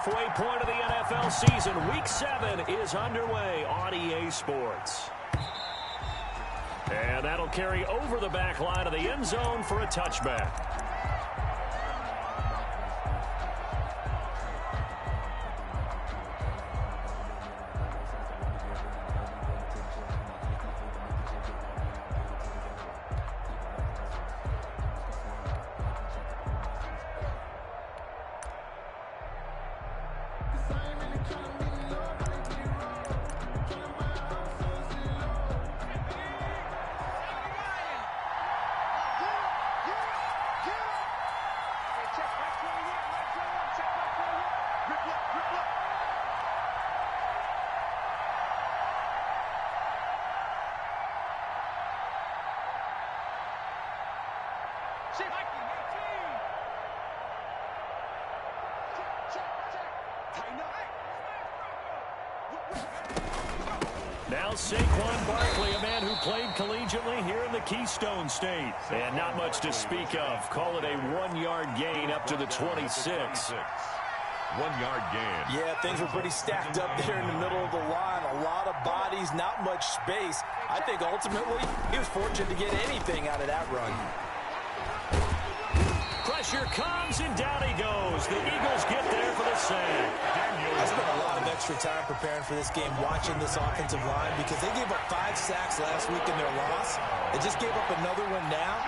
halfway point of the NFL season. Week 7 is underway on EA Sports. And that'll carry over the back line of the end zone for a touchback. Now Saquon Barkley, a man who played collegiately here in the Keystone State. And not much to speak of. Call it a 1-yard gain up to the 26. 1-yard gain. Yeah, things were pretty stacked up there in the middle of the line. A lot of bodies, not much space. I think ultimately he was fortunate to get anything out of that run. Pressure comes, and down he goes. The Eagles get there for the sack. I spent a lot of extra time preparing for this game, watching this offensive line, because they gave up 5 sacks last week in their loss. They just gave up another one now.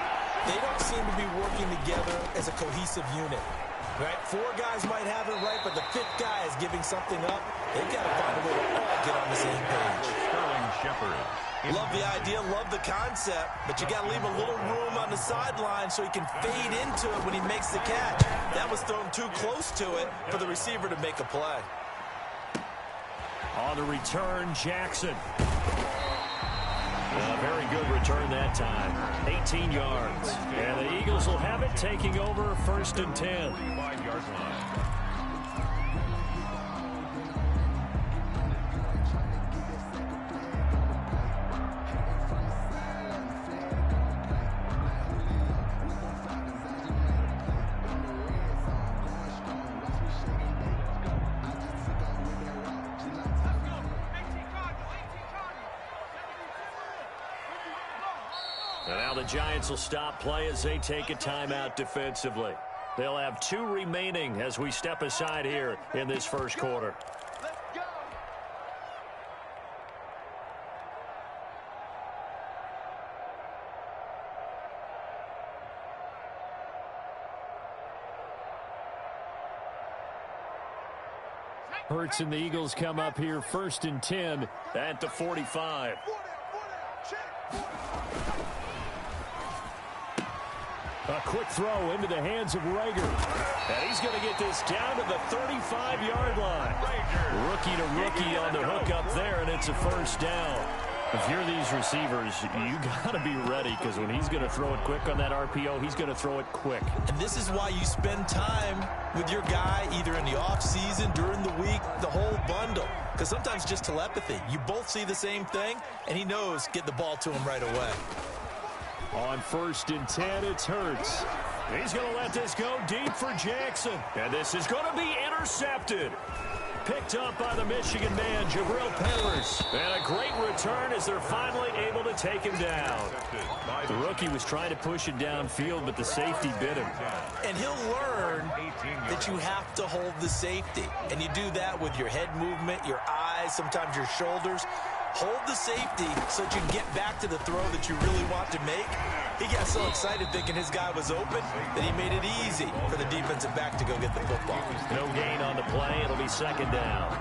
They don't seem to be working together as a cohesive unit. Right? 4 guys might have it right, but the 5th guy is giving something up. They've got to find a way to all get on the same page. Sterling Shepard. Love the idea, love the concept, but you got to leave a little room on the sideline so he can fade into it when he makes the catch. That was thrown too close to it for the receiver to make a play. On the return, Jackson. A very good return that time. 18 yards. And the Eagles will have it, taking over 1st and 10. 5-yard line. And now the Giants will stop play as they take a timeout defensively. They'll have 2 remaining as we step aside here in this first quarter. Hurts and the Eagles come up here 1st and 10 at the 45. A quick throw into the hands of Rager. And he's going to get this down to the 35-yard line. Rookie to rookie on the hook up there, and it's a 1st down. If you're these receivers, you got to be ready, because when he's going to throw it quick on that RPO, he's going to throw it quick. And this is why you spend time with your guy either in the offseason, during the week, the whole bundle. Because sometimes just telepathy. You both see the same thing, and he knows get the ball to him right away. On 1st and 10, it's Hurts. He's going to let this go deep for Jackson. And this is going to be intercepted. Picked up by the Michigan man, Jabril Peppers. And a great return as they're finally able to take him down. The rookie was trying to push it downfield, but the safety bit him. And he'll learn that you have to hold the safety. And you do that with your head movement, your eyes, sometimes your shoulders. Hold the safety so that you can get back to the throw that you really want to make. He got so excited thinking his guy was open that he made it easy for the defensive back to go get the football. No gain on the play. It'll be 2nd down.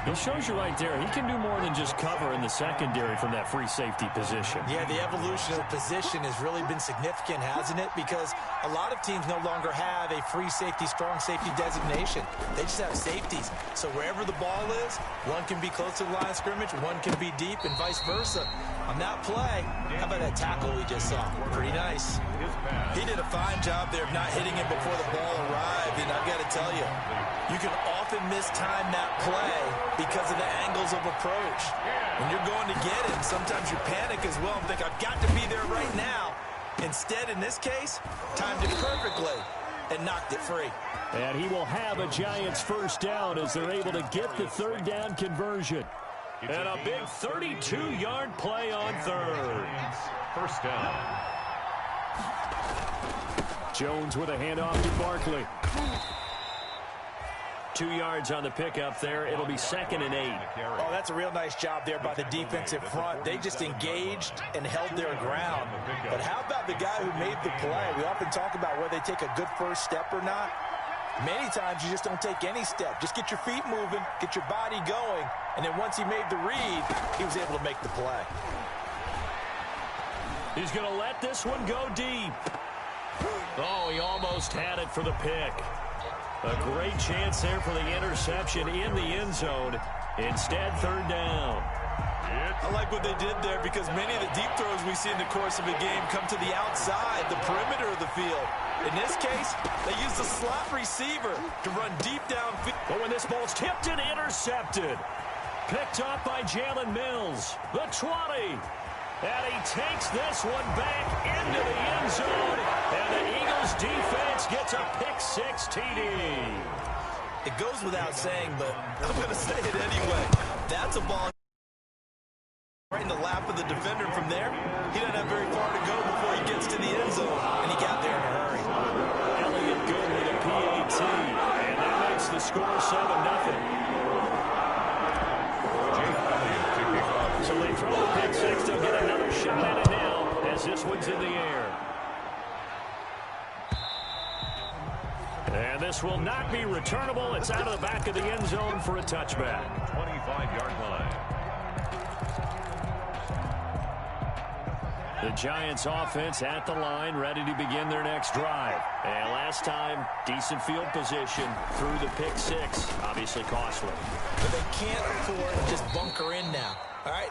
It shows you right there, he can do more than just cover in the secondary from that free safety position. Yeah, the evolution of the position has really been significant, hasn't it? Because a lot of teams no longer have a free safety, strong safety designation. They just have safeties. So wherever the ball is, one can be close to the line of scrimmage, one can be deep, and vice versa. On that play, how about that tackle we just saw? Pretty nice. He did a fine job there of not hitting him before the ball arrived, and I've got to tell you, you can often mistime that play because of the angles of approach. When you're going to get him, sometimes you panic as well and think, I've got to be there right now. Instead, in this case, timed it perfectly. and knocked it free. And he will have a Giants first down as they're able to get the third down conversion. And a big 32-yard play on third. First down. Jones with a handoff to Barkley. 2 yards on the pickup there. It'll be 2nd and 8. Oh, that's a real nice job there by the defensive front. They just engaged and held their ground. But how about the guy who made the play? We often talk about whether they take a good first step or not. Many times you just don't take any step. Just get your feet moving, get your body going, and then once he made the read, he was able to make the play. He's going to let this one go deep. Oh, he almost had it for the pick. A great chance there for the interception in the end zone. Instead, third down. I like what they did there because many of the deep throws we see in the course of a game come to the outside, the perimeter of the field. In this case, they used a slot receiver to run deep downfield. But when this ball's tipped and intercepted, picked up by Jalen Mills, the 20. And he takes this one back into the end zone. And the Eagles defense gets a pick-6 TD. It goes without saying, but I'm going to say it anyway. That's a ball right in the lap of the defender. From there, he doesn't have very far to go before he gets to the end zone. And he got there in a hurry. Elliott good with a PAT. And that makes the score 7-0. So they throw the pick-6. They'll get another shot at it now as this one's in the air. And this will not be returnable. It's out of the back of the end zone for a touchback. 25-yard line. The Giants offense at the line, ready to begin their next drive. And last time, decent field position through the pick-6. Obviously costly. But they can't afford to just bunker in now. All right,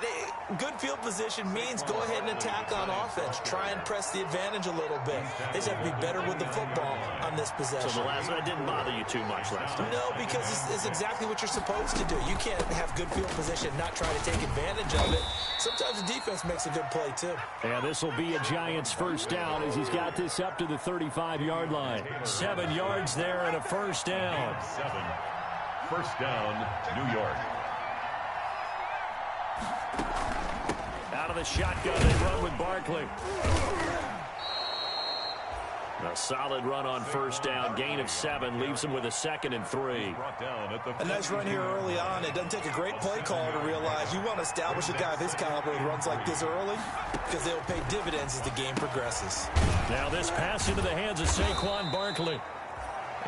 good field position means go ahead and attack on offense. Try and press the advantage a little bit. They just have to be better with the football on this possession. So the last one didn't bother you too much last time? No, because it's exactly what you're supposed to do. You can't have good field position and not try to take advantage of it. Sometimes the defense makes a good play, too. And this will be a Giants first down as he's got this up to the 35-yard line. 7 yards there and a first down. 7. First down, New York. Out of the shotgun, they run with Barkley. A solid run on first down. Gain of 7 leaves him with a 2nd and 3. A nice run here early on. It doesn't take a great play caller to realize you want to establish a guy of his caliber who runs like this early because they'll pay dividends as the game progresses. Now this pass into the hands of Saquon Barkley.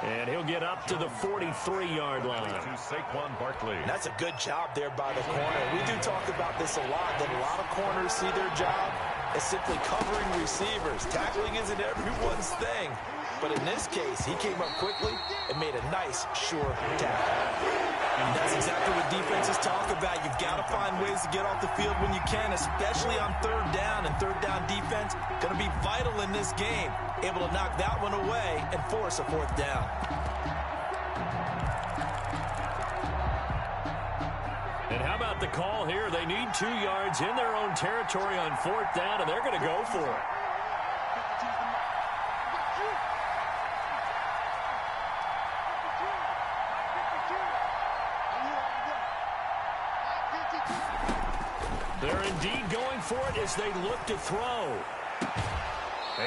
And he'll get up to the 43-yard line. To Saquon Barkley. That's a good job there by the corner. We do talk about this a lot, that a lot of corners see their job as simply covering receivers. Tackling isn't everyone's thing. But in this case, he came up quickly and made a nice, sure tackle. And that's exactly what defenses talk about. You've got to find ways to get off the field when you can, especially on third down. And third down defense going to be vital in this game. Able to knock that one away and force a fourth down. And how about the call here? They need 2 yards in their own territory on fourth down, and they're going to go for it. They're indeed going for it as they look to throw.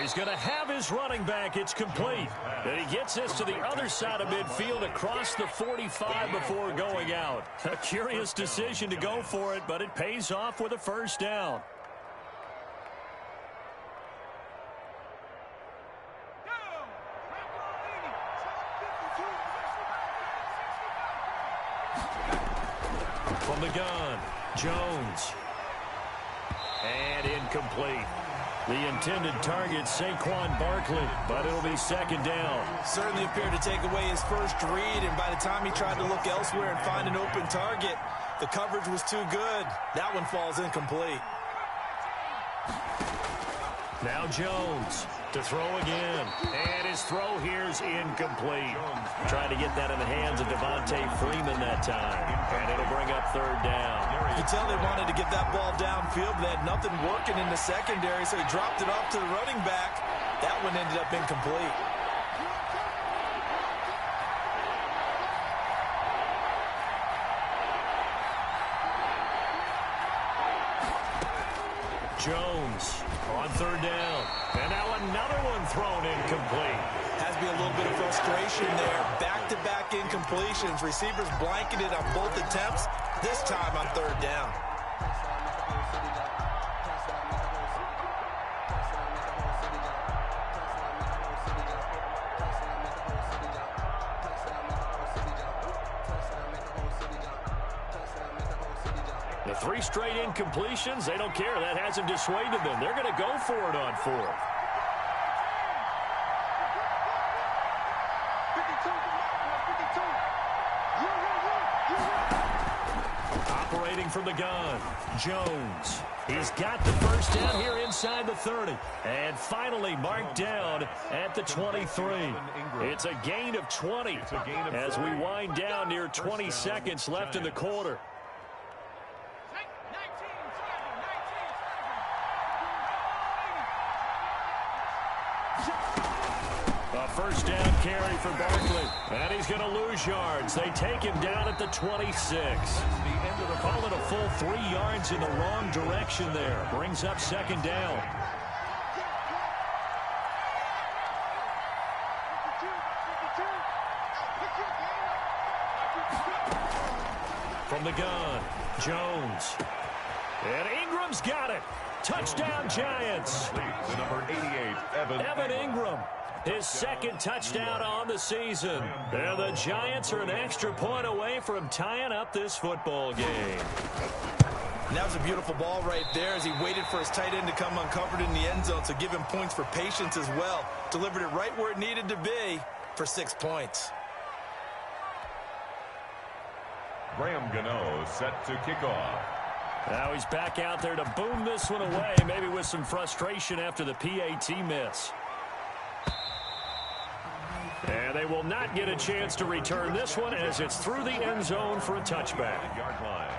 He's going to have his running back. It's complete. And he gets this to the other side of midfield across the 45 before going out. A curious decision to go for it, but it pays off with a first down. From the gun, Jones. And incomplete. The intended target, Saquon Barkley, but it'll be second down. Certainly appeared to take away his first read, and by the time he tried to look elsewhere and find an open target, the coverage was too good. That one falls incomplete. Now Jones to throw again. And his throw here's incomplete. Trying to get that in the hands of Devontae Freeman that time. And it'll bring up third down. You can tell they wanted to get that ball downfield, but they had nothing working in the secondary, so he dropped it off to the running back. That one ended up incomplete. Jones on third down. And now another one thrown incomplete. Has to be a little bit of frustration there. Back-to-back incompletions. Receivers blanketed on both attempts. This time on third down. The 3 straight incompletions, they don't care. That hasn't dissuaded them. They're going to go for it on 4th. Operating from the gun, Jones. He's got the first down here inside the 30. And finally marked down at the 23. It's a gain of 20 as we wind down near 20 seconds left in the quarter. A first down carry for Barkley. And he's going to lose yards. They take him down at the 26. Call it a full 3 yards in the wrong direction there. Brings up second down. From the gun, Jones. And Ingram's got it. Touchdown, Giants. The number 88, Evan Ingram. His second touchdown on the season. And the Giants are an extra point away from tying up this football game. And that was a beautiful ball right there as he waited for his tight end to come uncovered in the end zone, so give him points for patience as well. Delivered it right where it needed to be for 6 points. Graham Gano set to kick off. Now he's back out there to boom this one away, maybe with some frustration after the PAT miss. And they will not get a chance to return this one as it's through the end zone for a touchback. Yard line.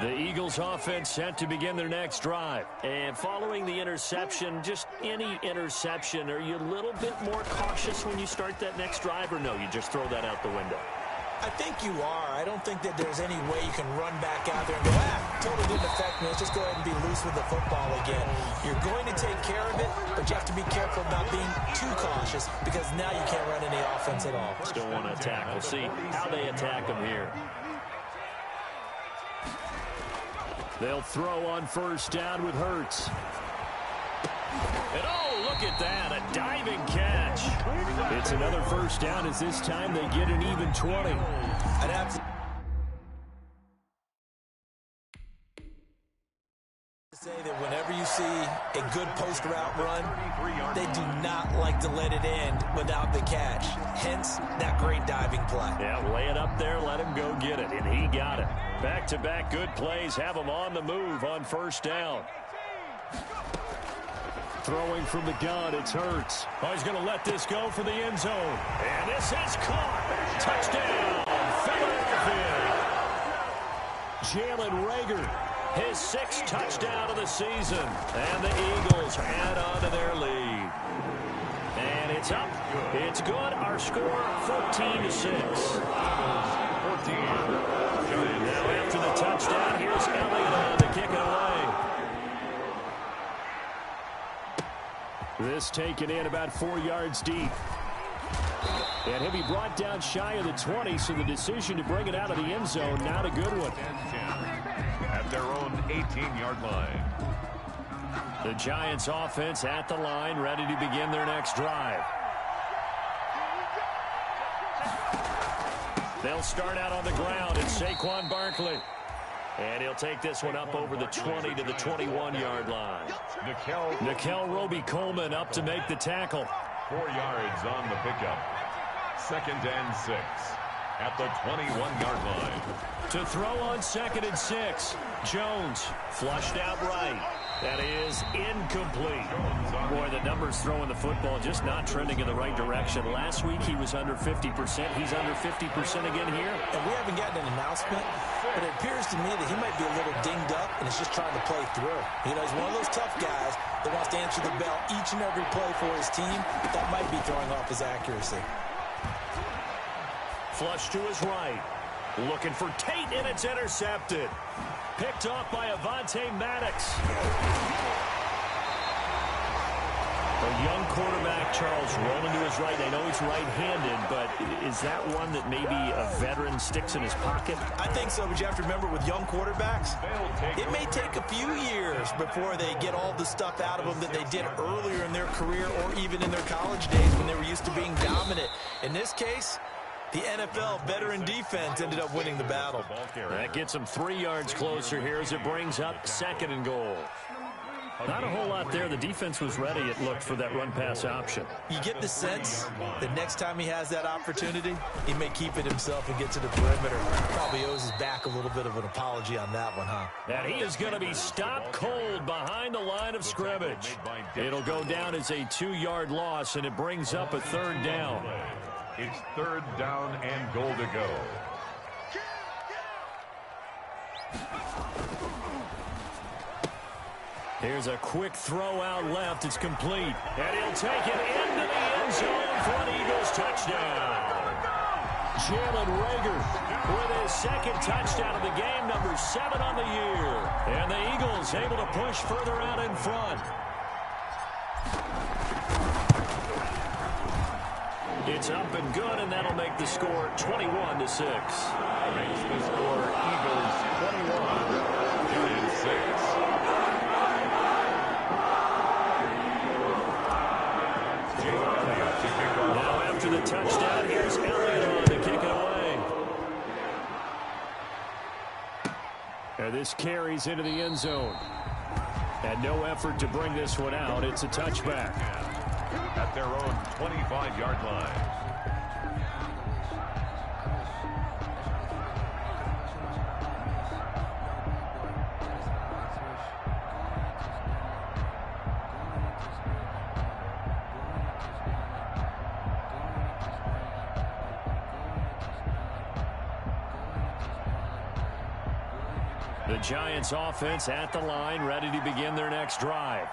The Eagles offense set to begin their next drive. And following the interception, just any interception, are you a little bit more cautious when you start that next drive, or no, you just throw that out the window? I think you are. I don't think that there's any way you can run back out there and go, totally didn't affect me. Let's just go ahead and be loose with the football again. You're going to take care of it, but you have to be careful about being too cautious because now you can't run any offense at all. Still want to attack. We'll see how they attack them here. They'll throw on first down with Hurts. And oh, look at that, a diving catch. It's another first down as this time they get an even 20. I'd have to say that whenever you see a good post route run, they do not like to let it end without the catch. Hence, that great diving play. Yeah, lay it up there, let him go get it, and he got it. Back-to-back good plays have him on the move on first down. Throwing from the gun, it's Hurts. Oh, he's going to let this go for the end zone. And this is caught. Touchdown, Philadelphia. Jalen Reagor, his 6th touchdown of the season. And the Eagles add on to their lead. And it's up. It's good. Our score, 14-6. 14. Now after the touchdown, here's Elliott to kick it away. This taken in about 4 yards deep. And he'll be brought down shy of the 20, so the decision to bring it out of the end zone, not a good one. At their own 18-yard line. The Giants offense at the line, ready to begin their next drive. They'll start out on the ground. It's Saquon Barkley. And he'll take this one up over the 20 to the 21-yard line. Nickel Roby-Coleman up to make the tackle. 4 yards on the pickup. 2nd and 6 at the 21-yard line. To throw on 2nd and 6. Jones flushed out right. That is incomplete. Boy, the numbers throwing the football just not trending in the right direction. Last week he was under 50%. He's under 50% again here. And we haven't gotten an announcement, but it appears to me that he might be a little dinged up and is just trying to play through. You know, he's one of those tough guys that wants to answer the bell each and every play for his team. That might be throwing off his accuracy. Flush to his right. Looking for Tate, and it's intercepted. Picked off by Avonte Maddox. A young quarterback, Charles, rolling to his right. I know he's right-handed, but is that one that maybe a veteran sticks in his pocket? I think so, but you have to remember with young quarterbacks, it may take a few years before they get all the stuff out of them that they did earlier in their career or even in their college days when they were used to being dominant. In this case, the NFL veteran defense ended up winning the battle. That gets them 3 yards closer here as it brings up 2nd and goal. Not a whole lot there. The defense was ready, it looked, for that run-pass option. You get the sense that next time he has that opportunity, he may keep it himself and get to the perimeter. Probably owes his back a little bit of an apology on that one, huh? And he is going to be stopped cold behind the line of scrimmage. It'll go down as a 2-yard loss, and it brings up a 3rd down. It's 3rd down and goal to go. Here's a quick throw out left. It's complete. And he'll take it into the end zone for an Eagles touchdown. Jalen Reagor with his 2nd touchdown of the game, number 7 on the year. And the Eagles able to push further out in front. It's up and good, and that'll make the score 21-6. Makes the score Eagles 21 and 6. Now after the touchdown, here's Elliott on to kick it away. And this carries into the end zone. And no effort to bring this one out. It's a touchback. At their own 25-yard line. The Giants offense at the line, ready to begin their next drive.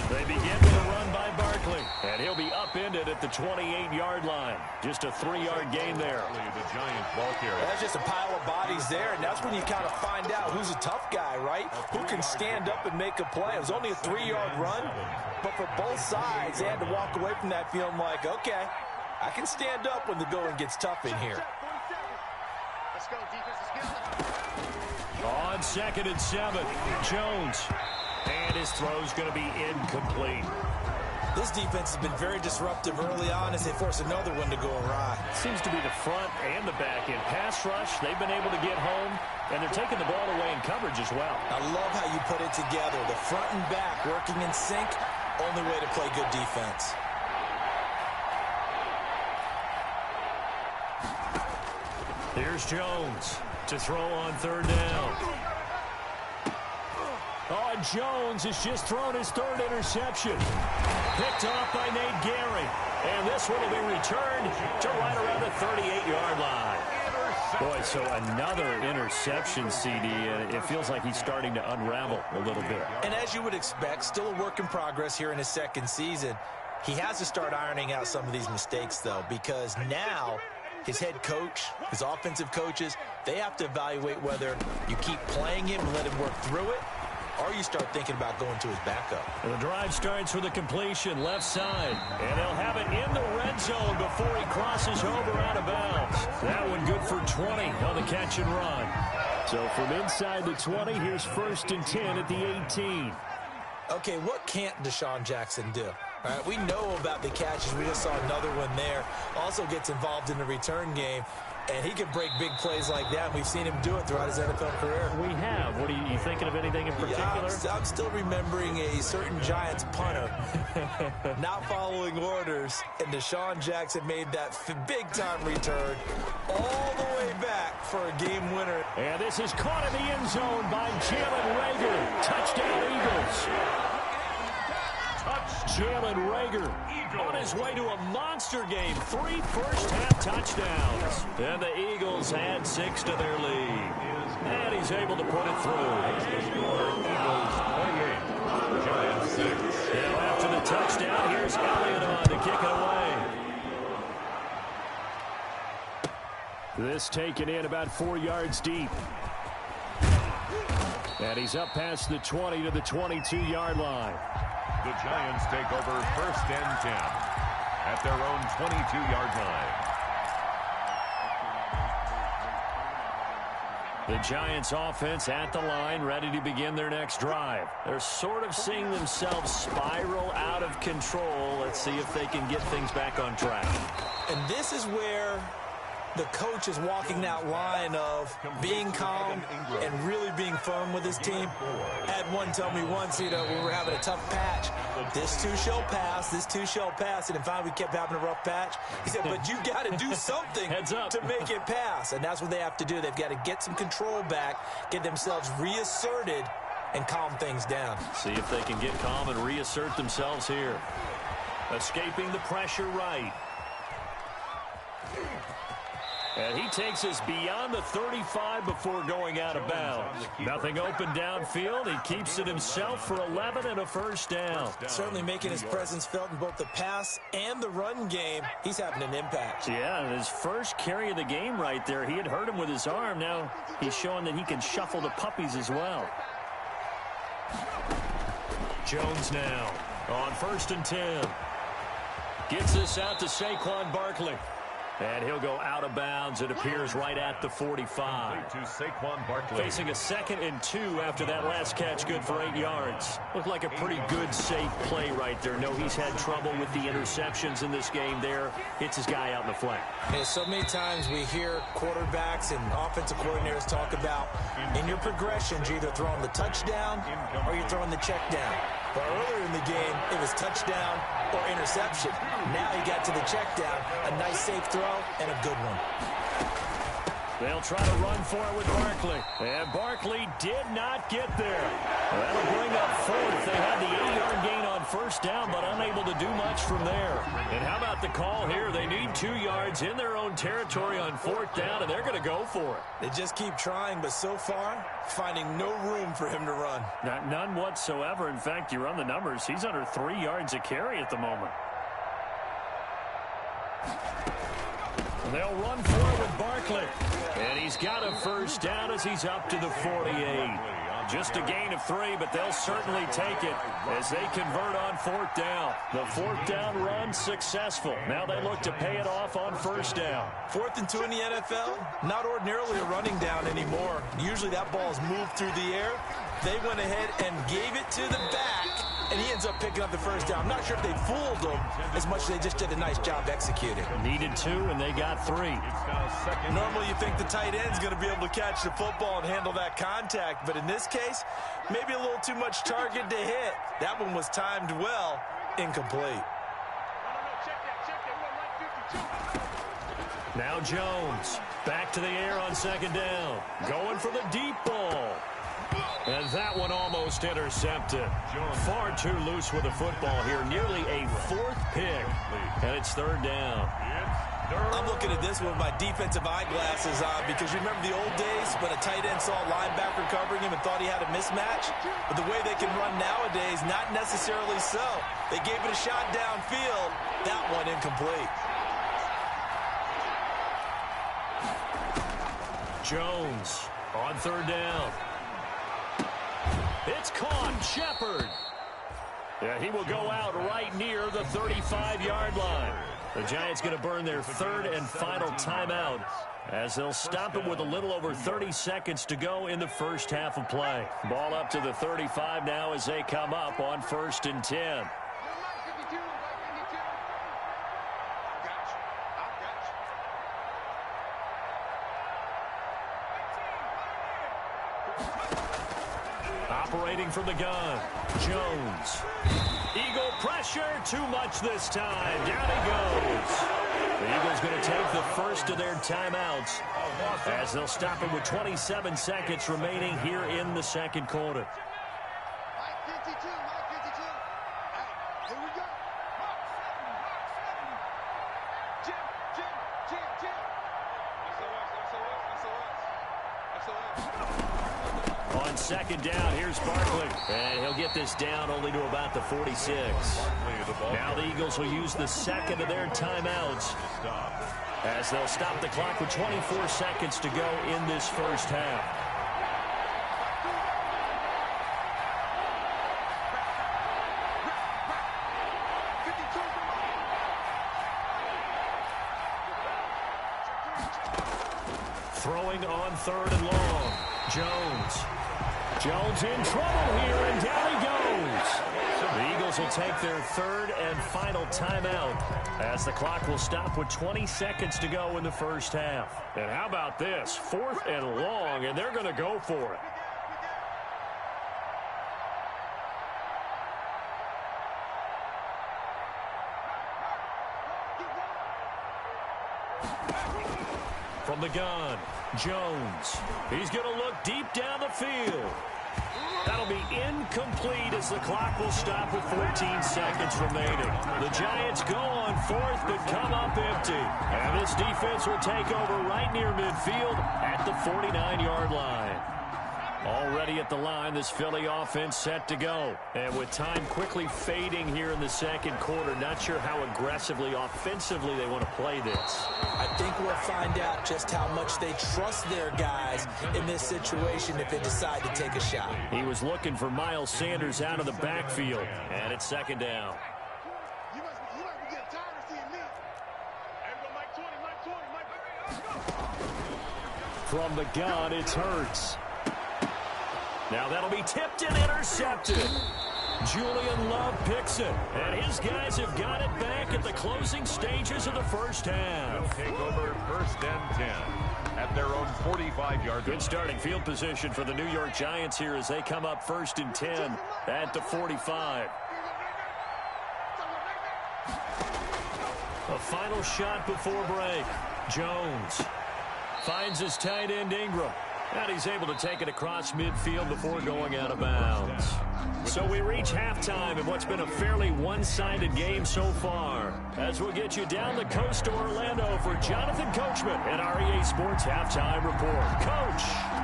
They begin with a run by Barkley, and he'll be upended at the 28-yard line. Just a 3-yard gain there. The Giant ball carrier. That's just a pile of bodies there, and that's when you kind of find out who's a tough guy, right? Who can stand up and make a play. It was only a 3-yard run, but for both sides, they had to walk away from that feeling like, okay, I can stand up when the going gets tough in here. Let's go, defense. Let's get On 2nd and 7, Jones. And his throw's going to be incomplete. This defense has been very disruptive early on as they force another one to go awry. Seems to be the front and the back end. Pass rush, they've been able to get home, and they're taking the ball away in coverage as well. I love how you put it together. The front and back working in sync, only way to play good defense. Here's Jones to throw on 3rd down. Oh, Jones has just thrown his 3rd interception. Picked off by Nate Gary. And this one will be returned to right around the 38-yard line. Boy, so another interception, CD. It feels like he's starting to unravel a little bit. And as you would expect, still a work in progress here in his 2nd season. He has to start ironing out some of these mistakes, though, because now his head coach, his offensive coaches, they have to evaluate whether you keep playing him and let him work through it, or you start thinking about going to his backup. And the drive starts with a completion left side. And they'll have it in the red zone before he crosses over out of bounds. That one good for 20 on the catch and run. So from inside the 20, here's 1st and 10 at the 18. Okay, what can't Deshaun Jackson do? All right, we know about the catches. We just saw another one there. Also gets involved in the return game. And he can break big plays like that. We've seen him do it throughout his NFL career. We have. What are you thinking of anything in particular? Yeah, I'm still remembering a certain Giants punter not following orders, and Deshaun Jackson made that big-time return all the way back for a game winner. And this is caught in the end zone by Jalen Reagor. Touchdown, Eagles. Jalen Reagor on his way to a monster game. 3 first-half touchdowns. And the Eagles add 6 to their lead. And he's able to put it through. Eagles 28, Giants 6. Now after the touchdown, here's This taken in about 4 yards deep. And he's up past the 20 to the 22-yard line. The Giants take over 1st and 10 at their own 22-yard line. The Giants offense at the line, ready to begin their next drive. They're sort of seeing themselves spiral out of control. Let's see if they can get things back on track. And this is where the coach is walking that line of being calm and really being firm with his team. I had one tell me once, when we were having a tough patch, this too shall pass, this too shall pass. And finally we kept having a rough patch. He said, but you got to do something to make it pass. And that's what they have to do. They've got to get some control back, get themselves reasserted, and calm things down. See if they can get calm and reassert themselves here. Escaping the pressure right. And he takes us beyond the 35 before going out of bounds. Nothing open downfield. He keeps it himself for 11 and a first down. Certainly making his presence felt in both the pass and the run game. He's having an impact. Yeah, and his first carry of the game right there, he had hurt him with his arm. Now he's showing that he can shuffle the puppies as well. Jones now on 1st and 10. Gets this out to Saquon Barkley. And he'll go out of bounds. It appears right at the 45. To Saquon Barkley. Facing a 2nd and 2 after that last catch, good for 8 yards. Looked like a pretty good, safe play right there. No, he's had trouble with the interceptions in this game there. Hits his guy out in the flat. And so many times we hear quarterbacks and offensive coordinators talk about in your progressions, you're either throwing the touchdown or you're throwing the check down. But earlier in the game, it was touchdown or interception. Now he got to the check down, a nice safe throw, and a good one. They'll try to run for it with Barkley. And Barkley did not get there. That'll bring up 4th. They had the 8-yard gain on 1st down, but unable to do much from there. And how about the call here? They need 2 yards in their own territory on 4th down, and they're going to go for it. They just keep trying, but so far, finding no room for him to run. None whatsoever. In fact, you run the numbers. He's under 3 yards a carry at the moment. They'll run for it with Barkley. And he's got a first down as he's up to the 48. Just a gain of 3, but they'll certainly take it as they convert on 4th down. The 4th down run successful. Now they look to pay it off on 1st down. 4th and 2 in the NFL, not ordinarily a running down anymore. Usually that ball is moved through the air. They went ahead and gave it to the back, and he ends up picking up the first down. I'm not sure if they fooled him as much as they just did a nice job executing. Needed 2, and they got 3. Normally you think the tight end's going to be able to catch the football and handle that contact, but in this case, maybe a little too much target to hit. That one was timed well, incomplete. Now Jones, back to the air on 2nd down. Going for the deep ball. And that one almost intercepted. Far too loose with the football here. Nearly a 4th pick. And it's 3rd down. I'm looking at this with my defensive eyeglasses on because you remember the old days when a tight end saw a linebacker covering him and thought he had a mismatch? But the way they can run nowadays, not necessarily so. They gave it a shot downfield. That one incomplete. Jones on 3rd down. It's caught. Shepard. Yeah, he will go out right near the 35-yard line. The Giants going to burn their 3rd and final timeout as they'll stop it with a little over 30 seconds to go in the first half of play. Ball up to the 35 now as they come up on 1st and 10. Operating from the gun, Jones. Eagle pressure, too much this time. Down he goes. The Eagles going to take the first of their timeouts as they'll stop it with 27 seconds remaining here in the 2nd quarter. On 2nd down, here's Barkley. And he'll get this down only to about the 46. Now the Eagles will use the 2nd of their timeouts as they'll stop the clock with 24 seconds to go in this first half. Throwing on 3rd and long. Jones in trouble here, and down he goes. The Eagles will take their 3rd and final timeout as the clock will stop with 20 seconds to go in the first half. And how about this? 4th and long, and they're going to go for it. From the gun, Jones. He's going to look deep down the field. That'll be incomplete as the clock will stop with 14 seconds remaining. The Giants go on 4th but come up empty. And this defense will take over right near midfield at the 49-yard line. Already at the line, this Philly offense set to go. And with time quickly fading here in the second quarter, not sure how aggressively, offensively they want to play this. I think we'll find out just how much they trust their guys in this situation if they decide to take a shot. He was looking for Miles Sanders out of the backfield. And it's 2nd down. You must be getting tired of seeing me. From the gun, it's Hurts. Now that'll be tipped and intercepted. Julian Love picks it, and his guys have got it back at the closing stages of the first half. They'll take over 1st and 10 at their own 45-yard. Good starting field position for the New York Giants here as they come up 1st and 10 at the 45. A final shot before break. Jones finds his tight end Ingram. And he's able to take it across midfield before going out of bounds. So we reach halftime in what's been a fairly one-sided game so far. As we'll get you down the coast to Orlando for Jonathan Coachman and our EA Sports Halftime Report. Coach!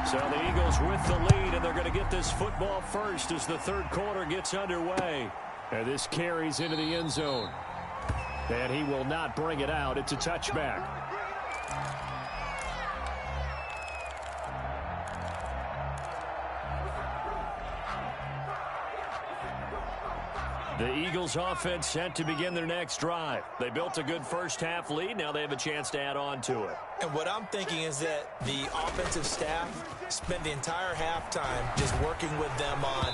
So the Eagles with the lead, and they're going to get this football first as the 3rd quarter gets underway. And this carries into the end zone. And he will not bring it out. It's a touchback. The Eagles offense set to begin their next drive. They built a good first half lead. Now they have a chance to add on to it. And what I'm thinking is that the offensive staff spent the entire halftime just working with them on,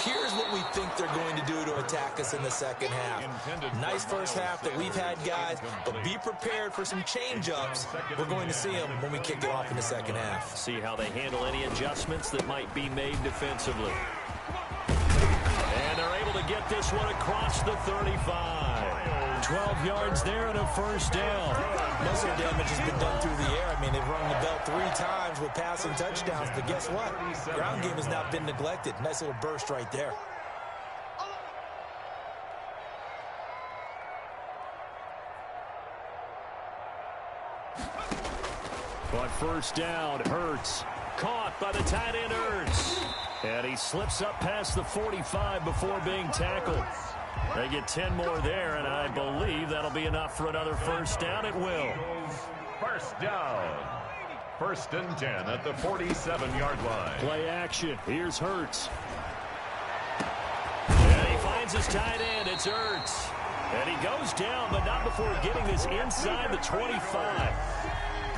here's what we think they're going to do to attack us in the second half. Nice first half that we've had, guys, but be prepared for some change-ups. We're going to see them when we kick it off in the second half. See how they handle any adjustments that might be made defensively. And they're able to get this one across the 35. 12 yards there and a first down. Most of the damage has been done through the air. I mean, they've rung the bell 3 times with passing touchdowns, but guess what? Ground game has not been neglected. Nice little burst right there. But first down, Hurts. Caught by the tight end, Hurts. And he slips up past the 45 before being tackled. They get 10 more there, and I believe that'll be enough for another first down. It will. First down. 1st and 10 at the 47-yard line. Play action. Here's Hurts. And he finds his tight end. It's Hurts. And he goes down, but not before getting this inside the 25.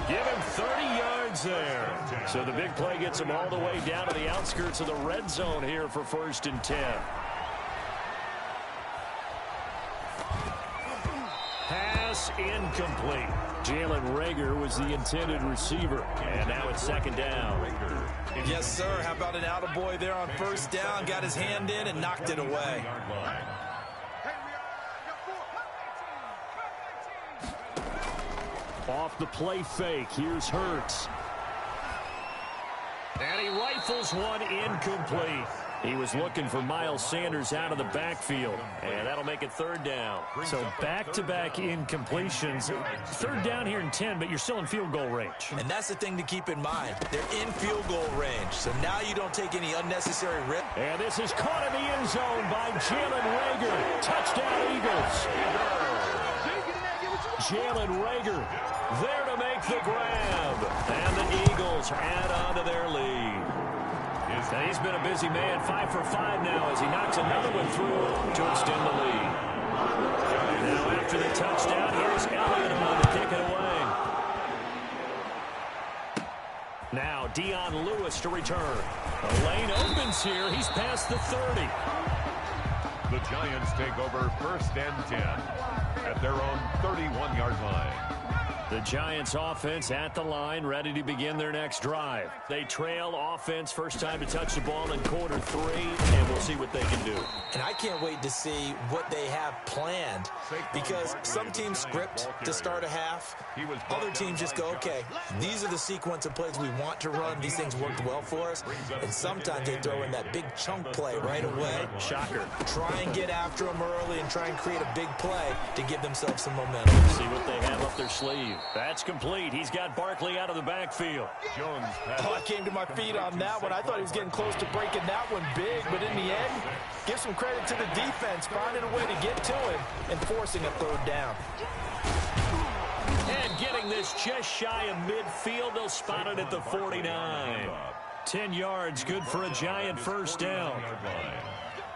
Give him 30 yards there. So the big play gets him all the way down to the outskirts of the red zone here for 1st and 10. Pass incomplete. Jalen Reagor was the intended receiver. And now it's 2nd down. Yes, sir. How about an attaboy there on first down? Got his hand in and knocked it away. Off the play fake, here's Hurts. And he rifles one incomplete. He was looking for Miles Sanders out of the backfield, and that'll make it 3rd down. So back-to-back incompletions. 3rd down here in 10, but you're still in field goal range. And that's the thing to keep in mind. They're in field goal range, so now you don't take any unnecessary risk. And this is caught in the end zone by Jalen Reagor. Touchdown, Eagles. Jalen Reagor There to make the grab. And the Eagles add on to their lead. And he's been a busy man, 5 for 5 now as he knocks another one through to extend the lead. Now after the touchdown, here's Elliott on to kick it away. Now Dion Lewis to return. The lane opens here. He's past the 30. The Giants take over 1st and 10 at their own 31-yard line. The Giants offense at the line, ready to begin their next drive. They trail offense, first time to touch the ball in quarter 3, and we'll see what they can do. And I can't wait to see what they have planned, because some teams script to start a half. Other teams just go, okay, these are the sequence of plays we want to run. These things worked well for us. And sometimes they throw in that big chunk play right away. Shocker. Try and get after them early and try and create a big play to give themselves some momentum. See what they have up their sleeve. That's complete. He's got Barkley out of the backfield. Oh, I came to my feet on that one. I thought he was getting close to breaking that one big, but in the end, give some credit to the defense, finding a way to get to him and forcing a 3rd down. And getting this just shy of midfield, they'll spot it at the 49. 10 yards, good for a Giant first down.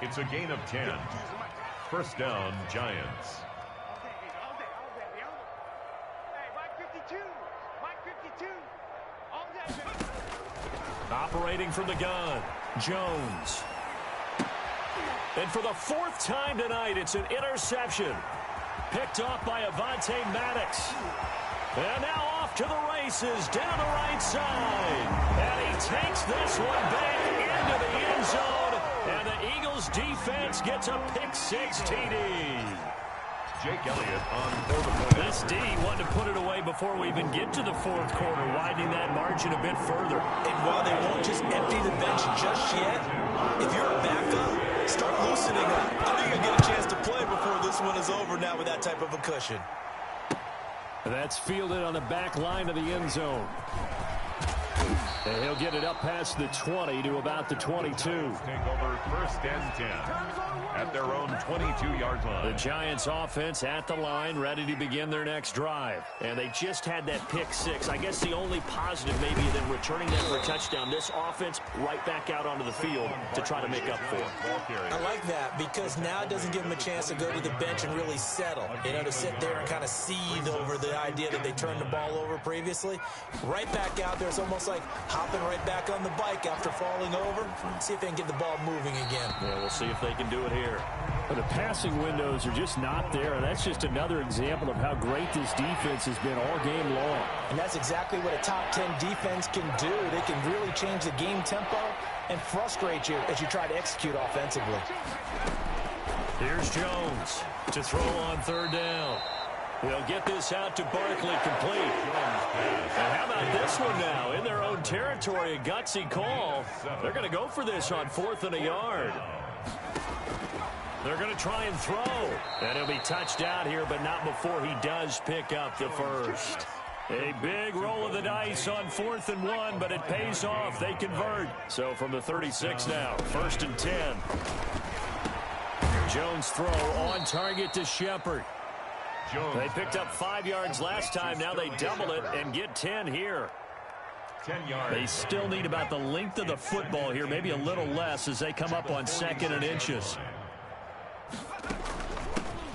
It's a gain of 10. First down, Giants. Operating from the gun, Jones. And for the 4th time tonight, it's an interception. Picked off by Avonte Maddox. And now off to the races, down the right side. And he takes this one back into the end zone. And the Eagles defense gets a pick-6 TD. Jake Elliott on for the point. This D wanted to put it away before we even get to the 4th quarter, widening that margin a bit further. And while they won't just empty the bench just yet, if you're a backup, start loosening up. I think you'll get a chance to play before this one is over now with that type of a cushion. That's fielded on the back line of the end zone. And he'll get it up past the 20 to about the 22. Take over 1st and 10 at their own 22-yard line. The Giants offense at the line, ready to begin their next drive. And they just had that pick-6. I guess the only positive maybe than returning that for a touchdown. This offense right back out onto the field to try to make up for it. I like that because now it doesn't give them a chance to go to the bench and really settle. To sit there and kind of seethe over the idea that they turned the ball over previously. Right back out there, it's almost like hopping right back on the bike after falling over. See if they can get the ball moving again. Yeah, we'll see if they can do it here. But the passing windows are just not there, and that's just another example of how great this defense has been all game long. And that's exactly what a top 10 defense can do. They can really change the game tempo and frustrate you as you try to execute offensively. Here's Jones to throw on 3rd down. They'll get this out to Barkley, complete. And how about this one now? In their own territory, a gutsy call. They're going to go for this on 4th and a yard. They're going to try and throw. And he'll be touched out here, but not before he does pick up the 1st. A big roll of the dice on 4th and 1, but it pays off. They convert. So from the 36 now, 1st and 10. Jones throw on target to Shepard. They picked up 5 yards last time. Now they double it and get 10 here. 10 yards. They still need about the length of the football here, maybe a little less as they come up on 2nd and inches.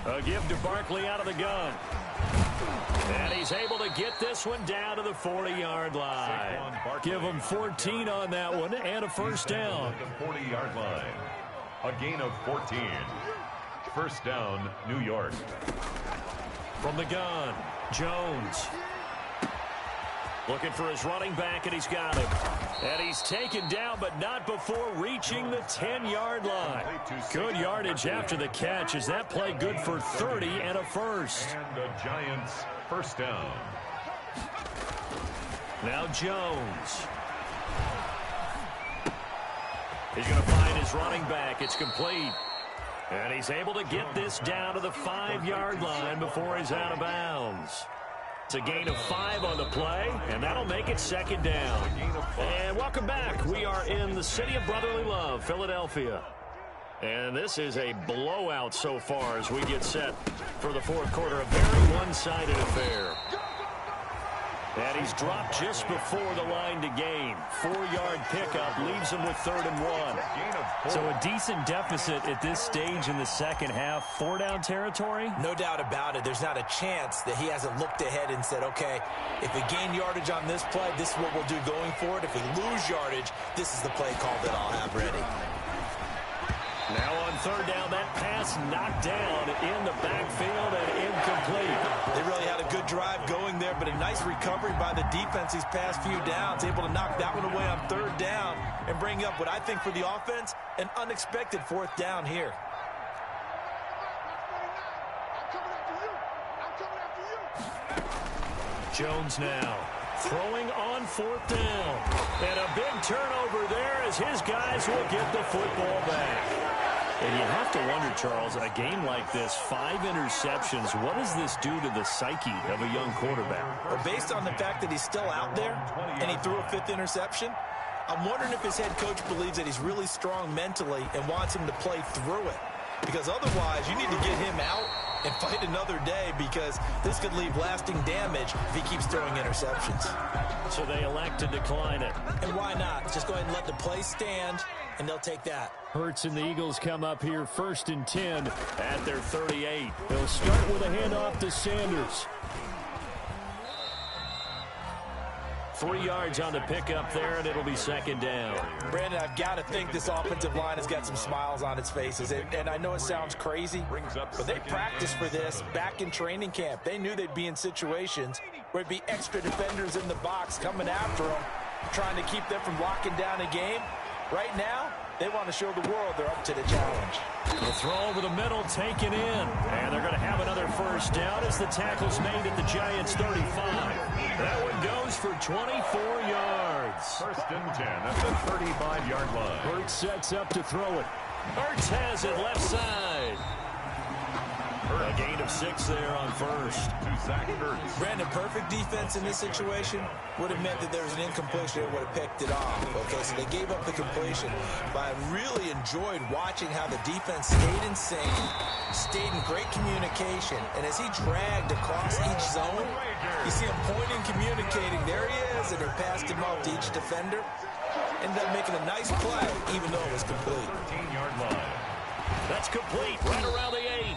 A give to Barkley out of the gun. And he's able to get this one down to the 40-yard line. Give him 14 on that one and a 1st down. The 40-yard line. A gain of 14. 1st down, New York. From the gun, Jones. Looking for his running back, and he's got him. And he's taken down, but not before reaching the 10-yard line. Good yardage after the catch. Is that play good for 30 and a 1st? And the Giants' 1st down. Now Jones. He's going to find his running back. It's complete. And he's able to get this down to the 5-yard line before he's out of bounds. It's a gain of 5 on the play, and that'll make it 2nd down. And welcome back. We are in the city of brotherly love, Philadelphia. And this is a blowout so far as we get set for the 4th quarter. A very one-sided affair. And he's dropped just before the line to gain. 4-yard pickup leaves him with 3rd and 1. So a decent deficit at this stage in the second half. 4-down territory? No doubt about it. There's not a chance that he hasn't looked ahead and said, okay, if we gain yardage on this play, this is what we'll do going forward. If we lose yardage, this is the play call that I'll have ready. Now on 3rd down, that pass knocked down in the backfield and incomplete. They really had a good drive going there, but a nice recovery by the defense these past few downs, able to knock that one away on 3rd down and bring up what I think for the offense, an unexpected 4th down here. Jones now throwing on 4th down. And a big turnover there as his guys will get the football back. And you have to wonder, Charles, a game like this, 5 interceptions, what does this do to the psyche of a young quarterback? Well, based on the fact that he's still out there and he threw a 5th interception, I'm wondering if his head coach believes that he's really strong mentally and wants him to play through it. Because otherwise, you need to get him out and fight another day, because this could leave lasting damage if he keeps throwing interceptions. So they elect to decline it. And why not? Just go ahead and let the play stand, and they'll take that. Hurts and the Eagles come up here 1st and 10 at their 38. They'll start with a handoff to Sanders. 3 yards on the pickup there, and it'll be 2nd down. Brandon, I've got to think this offensive line has got some smiles on its faces. And I know it sounds crazy, but they practiced for this back in training camp. They knew they'd be in situations where it'd be extra defenders in the box coming after them, trying to keep them from locking down a game. Right now, they want to show the world they're up to the challenge. The throw over the middle taken in. And they're going to have another 1st down as the tackle's made at the Giants' 35. That one goes for 24 yards. 1st and 10 at the 35-yard line. Hurts sets up to throw it. Hurts has it left side. A gain of 6 there on 1st. To sack Hurts. Brandon, perfect defense in this situation would have meant that there was an incompletion and would have picked it off. Okay, so they gave up the completion. But I really enjoyed watching how the defense stayed in sync, stayed in great communication, and as he dragged across each zone, you see him pointing, communicating. There he is, and he passed him off to each defender. Ended up making a nice play, even though it was complete. 13-yard line. That's complete, right around the 8.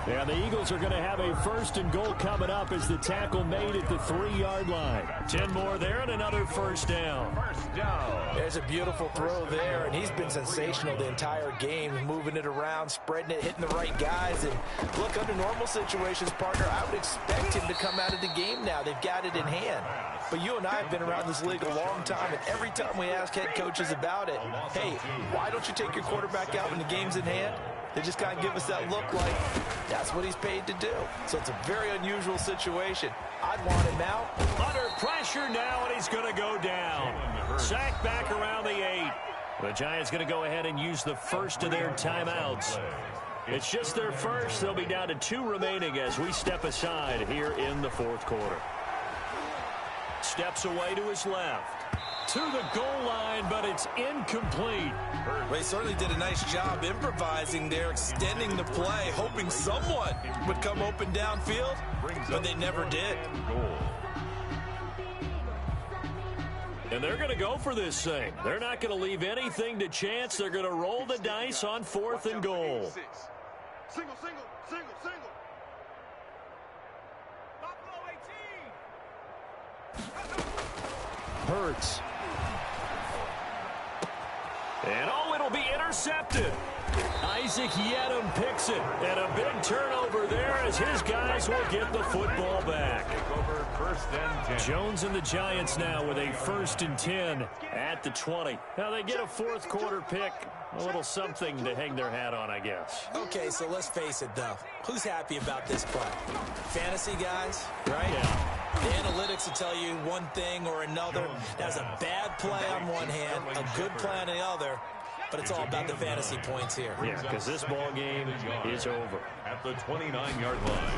And the Eagles are going to have a 1st and goal coming up as the tackle made at the 3-yard line. 10 more there and another 1st down. 1st down. There's a beautiful throw there, and he's been sensational the entire game, moving it around, spreading it, hitting the right guys. And look, under normal situations, partner, I would expect him to come out of the game now. They've got it in hand. But you and I have been around this league a long time, and every time we ask head coaches about it, hey, why don't you take your quarterback out when the game's in hand? They just kind of give us that look like that's what he's paid to do. So it's a very unusual situation. I'd want him out. Under pressure now, and he's going to go down. Sacked back around the 8. The Giants going to go ahead and use the first of their timeouts. It's just their first. They'll be down to 2 remaining as we step aside here in the 4th quarter. Steps away to his left. To the goal line, but it's incomplete. Well, he certainly did a nice job improvising there, extending the play, hoping someone would come open downfield, but they never did. And they're going to go for this thing. They're not going to leave anything to chance. They're going to roll the dice on 4th and goal. Single, single, single, single. Hurts. And oh, it'll be intercepted. Isaac Yedem picks it. And a big turnover there as his guys will get the football back. 1st and 10. Jones and the Giants now with a 1st and 10 at the 20. Now they get a 4th quarter pick. A little something to hang their hat on, I guess. Okay, so let's face it, though. Who's happy about this play? Fantasy guys, right? Yeah. The analytics will tell you one thing or another. That's a bad play on one hand, a good play on the other, but it's all about the fantasy points here. Yeah, because this ball game is over. At the 29-yard line.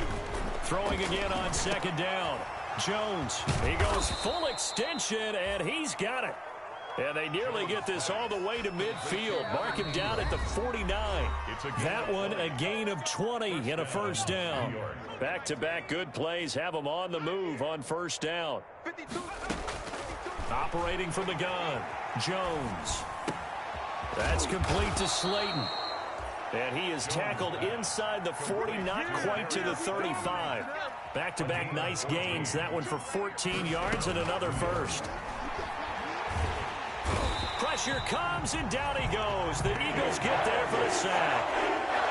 Throwing again on 2nd down. Jones, he goes full extension, and he's got it. And they nearly get this all the way to midfield. Mark him down at the 49. That one a gain of 20 and a first down. Back-to-back good plays have them on the move on first down. Operating from the gun, Jones. That's complete to Slayton. And he is tackled inside the 40, not quite to the 35. Back-to-back nice gains. That one for 14 yards and another first. Pressure comes, and down he goes. The Eagles get there for the sack.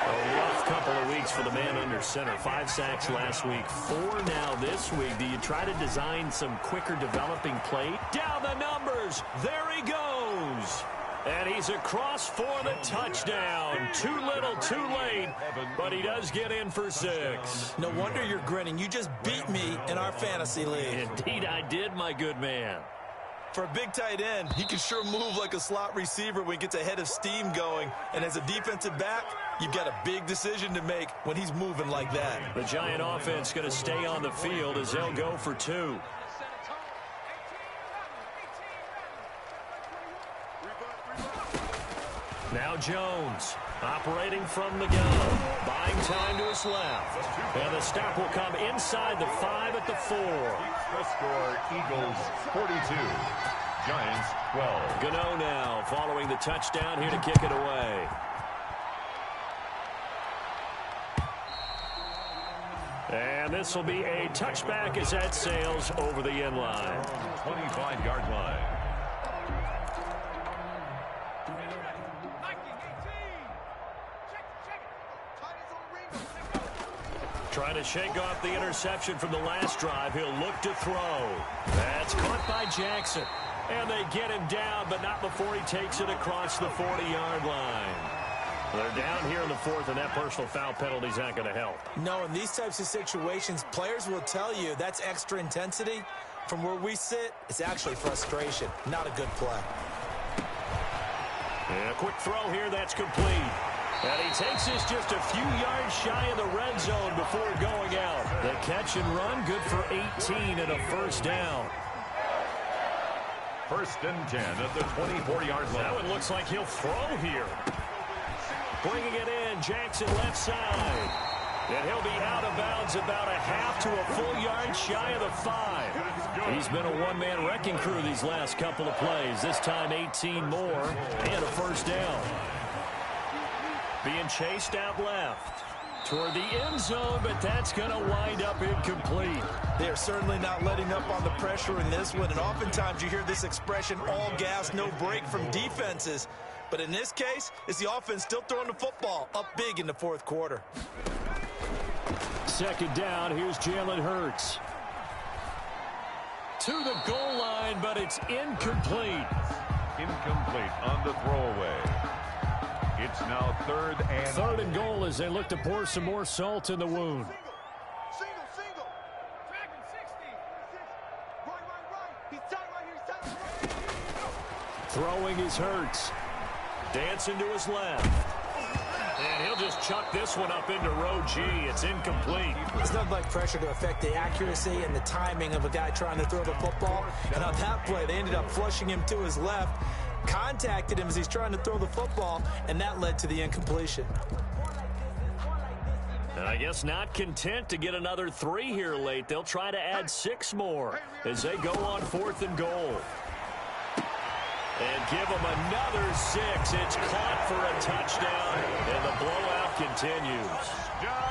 A rough couple of weeks for the man under center. 5 sacks last week, 4 now this week. Do you try to design some quicker developing play? Down the numbers. There he goes. And he's across for the touchdown. Too little, too late, but he does get in for 6. No wonder you're grinning. You just beat me in our fantasy league. Indeed I did, my good man. For a big tight end, he can sure move like a slot receiver when he gets a head of steam going. And as a defensive back, you've got a big decision to make when he's moving like that. The Giant offense going to stay on the field as they'll go for 2. Now Jones, operating from the gun, buying time to his left. And the stop will come inside the 5 at the 4. The score, Eagles 42, Giants 12. Gano now following the touchdown here to kick it away. And this will be a touchback as that sails over the end line. 25-yard line. Trying to shake off the interception from the last drive. He'll look to throw. That's caught by Jackson. And they get him down, but not before he takes it across the 40-yard line. They're down here in the 4th, and that personal foul penalty is not going to help. No, in these types of situations, players will tell you that's extra intensity. From where we sit, it's actually frustration. Not a good play. And a quick throw here, that's complete. And he takes this just a few yards shy of the red zone before going out. The catch and run, good for 18 and a first down. 1st and 10 at the 24-yard line. That one looks like he'll throw here. Bringing it in, Jackson left side. And he'll be out of bounds about a half to a full yard shy of the 5. He's been a one-man wrecking crew these last couple of plays. This time 18 more and a first down. Being chased out left toward the end zone, but that's going to wind up incomplete. They're certainly not letting up on the pressure in this one, and oftentimes you hear this expression, all gas, no break from defenses. But in this case, it's the offense still throwing the football up big in the 4th quarter. 2nd down, here's Jalen Hurts. To the goal line, but it's incomplete. Incomplete on the throwaway. It's now 3rd and goal as they look to pour some more salt in the wound. Single. Dragon 60. Right. He's tight right here. He's tight. Throwing is Hurts. Dancing to his left. And he'll just chuck this one up into row G. It's incomplete. It's not like pressure to affect the accuracy and the timing of a guy trying to throw the football. And on that play, they ended up flushing him to his left. Contacted him as he's trying to throw the football, and that led to the incompletion. And I guess not content to get another 3 here late. They'll try to add 6 more as they go on 4th and goal. And give them another 6. It's caught for a touchdown, and the blowout continues.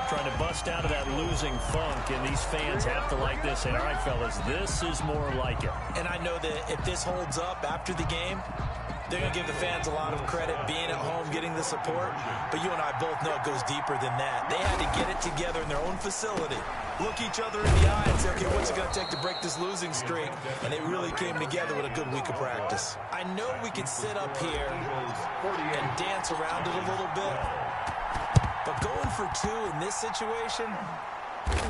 Trying to bust out of that losing funk, and these fans have to like this. And all right, fellas, this is more like it. And I know that if this holds up after the game, they're going to give the fans a lot of credit being at home, getting the support. But you and I both know it goes deeper than that. They had to get it together in their own facility, look each other in the eye and say, okay, what's it going to take to break this losing streak? And they really came together with a good week of practice. I know we could sit up here and dance around it a little bit, but going for 2 in this situation,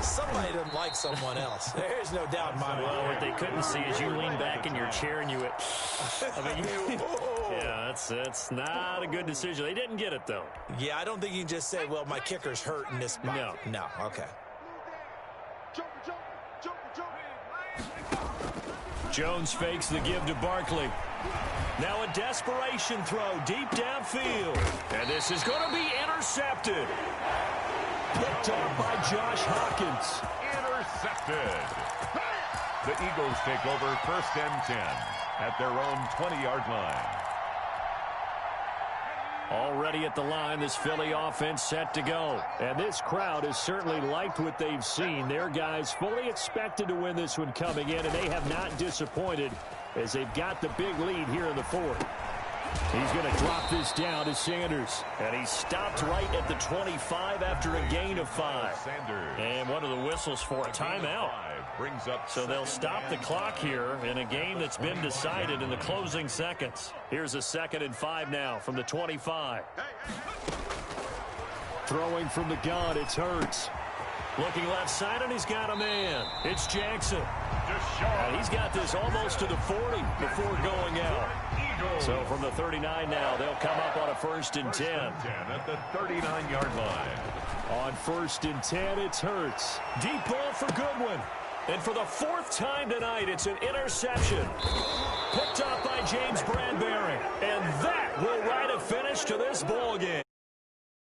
somebody doesn't like someone else. There's no doubt in my mind. Well, what they couldn't see is you lean back in your chair and you went, I mean, yeah, that's not a good decision. They didn't get it, though. Yeah, I don't think you can just say, well, my kicker's hurt in this spot. No, okay. Jones fakes the give to Barkley. Now a desperation throw deep downfield. And this is going to be intercepted. Picked up by Josh Hawkins. Intercepted. The Eagles take over 1st and 10 at their own 20-yard line. Already at the line, this Philly offense set to go. And this crowd has certainly liked what they've seen. Their guys fully expected to win this one coming in, and they have not disappointed as they've got the big lead here in the 4th. He's going to drop this down to Sanders. And he stopped right at the 25 after a gain of 5. And one of the whistles for a timeout. So they'll stop the clock here in a game that's been decided in the closing seconds. Here's a 2nd and 5 now from the 25. Throwing from the gun, it's Hurts. Looking left side, and he's got a man. It's Jackson. And he's got this almost to the 40 before going out. So from the 39 now, they'll come up on a 1st and 10. At the 39-yard line. On 1st and 10, it's Hurts. Deep ball for Goodwin. And for the 4th time tonight, it's an interception. Picked up by James Bradbury. And that will write a finish to this ball game.